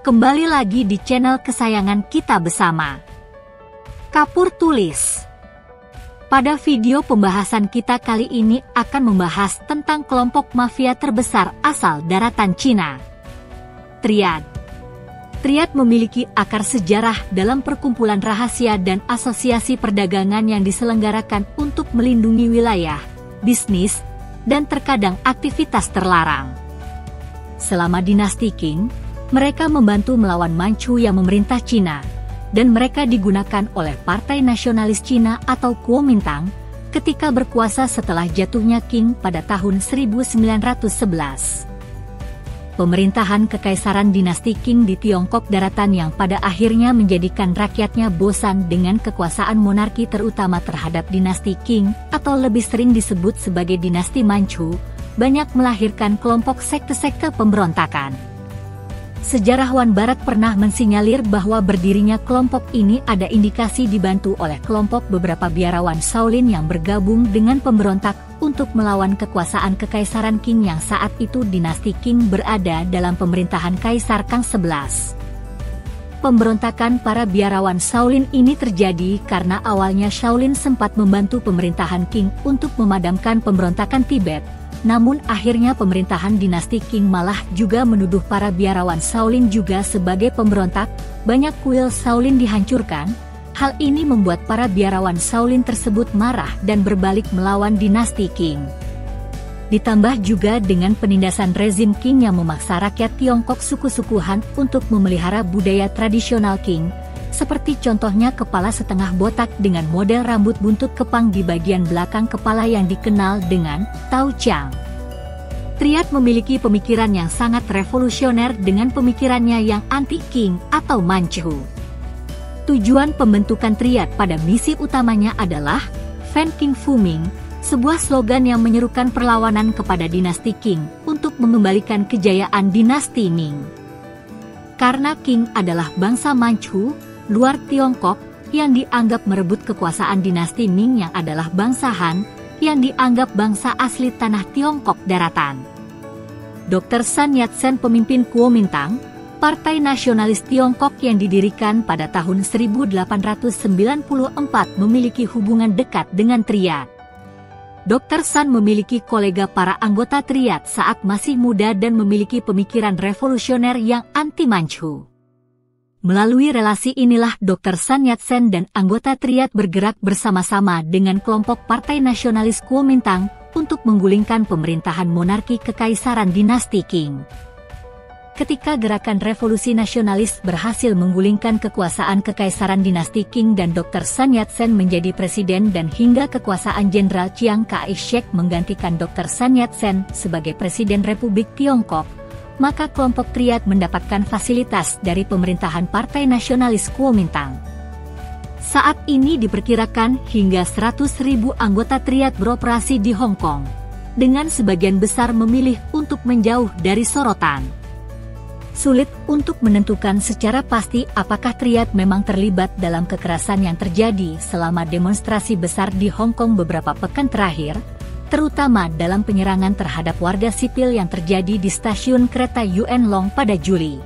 Kembali lagi di channel kesayangan kita bersama. Kapur Tulis. Pada video pembahasan kita kali ini akan membahas tentang kelompok mafia terbesar asal daratan Cina, Triad. Triad memiliki akar sejarah dalam perkumpulan rahasia dan asosiasi perdagangan yang diselenggarakan untuk melindungi wilayah, bisnis, dan terkadang aktivitas terlarang. Selama dinasti Qing, mereka membantu melawan Manchu yang memerintah Cina, dan mereka digunakan oleh Partai Nasionalis Cina atau Kuomintang ketika berkuasa setelah jatuhnya Qing pada tahun 1911. Pemerintahan Kekaisaran dinasti Qing di Tiongkok daratan yang pada akhirnya menjadikan rakyatnya bosan dengan kekuasaan monarki terutama terhadap dinasti Qing atau lebih sering disebut sebagai dinasti Manchu, banyak melahirkan kelompok sekte-sekte pemberontakan. Sejarawan Barat pernah mensinyalir bahwa berdirinya kelompok ini ada indikasi dibantu oleh kelompok beberapa biarawan Shaolin yang bergabung dengan pemberontak untuk melawan kekuasaan Kekaisaran Qing yang saat itu dinasti Qing berada dalam pemerintahan Kaisar Kang XI. Pemberontakan para biarawan Shaolin ini terjadi karena awalnya Shaolin sempat membantu pemerintahan Qing untuk memadamkan pemberontakan Tibet. Namun akhirnya pemerintahan dinasti Qing malah juga menuduh para biarawan Shaolin juga sebagai pemberontak, banyak kuil Shaolin dihancurkan. Hal ini membuat para biarawan Shaolin tersebut marah dan berbalik melawan dinasti Qing. Ditambah juga dengan penindasan rezim Qing yang memaksa rakyat Tiongkok suku-sukuhan untuk memelihara budaya tradisional Qing, seperti contohnya kepala setengah botak dengan model rambut buntut kepang di bagian belakang kepala yang dikenal dengan Tao Chang. Triad memiliki pemikiran yang sangat revolusioner dengan pemikirannya yang anti-Qing atau Manchu. Tujuan pembentukan Triad pada misi utamanya adalah Fan Qing Fu Ming, sebuah slogan yang menyerukan perlawanan kepada dinasti Qing untuk mengembalikan kejayaan dinasti Ming. Karena Qing adalah bangsa Manchu, luar Tiongkok, yang dianggap merebut kekuasaan dinasti Ming yang adalah bangsa Han, yang dianggap bangsa asli tanah Tiongkok daratan. Dr. Sun Yat-sen pemimpin Kuomintang, Partai Nasionalis Tiongkok yang didirikan pada tahun 1894 memiliki hubungan dekat dengan Triad. Dr. Sun memiliki kolega para anggota Triad saat masih muda dan memiliki pemikiran revolusioner yang anti-Manchu. Melalui relasi inilah Dr. Sun Yat-sen dan anggota Triad bergerak bersama-sama dengan kelompok Partai Nasionalis Kuomintang untuk menggulingkan pemerintahan monarki Kekaisaran dinasti Qing. Ketika gerakan revolusi nasionalis berhasil menggulingkan kekuasaan Kekaisaran dinasti Qing dan Dr. Sun Yat-sen menjadi presiden dan hingga kekuasaan Jenderal Chiang Kai-shek menggantikan Dr. Sun Yat-sen sebagai Presiden Republik Tiongkok, maka kelompok Triad mendapatkan fasilitas dari pemerintahan Partai Nasionalis Kuomintang. Saat ini diperkirakan hingga 100.000 anggota Triad beroperasi di Hong Kong, dengan sebagian besar memilih untuk menjauh dari sorotan. Sulit untuk menentukan secara pasti apakah Triad memang terlibat dalam kekerasan yang terjadi selama demonstrasi besar di Hong Kong beberapa pekan terakhir, terutama dalam penyerangan terhadap warga sipil yang terjadi di stasiun kereta Yuen Long pada Juli.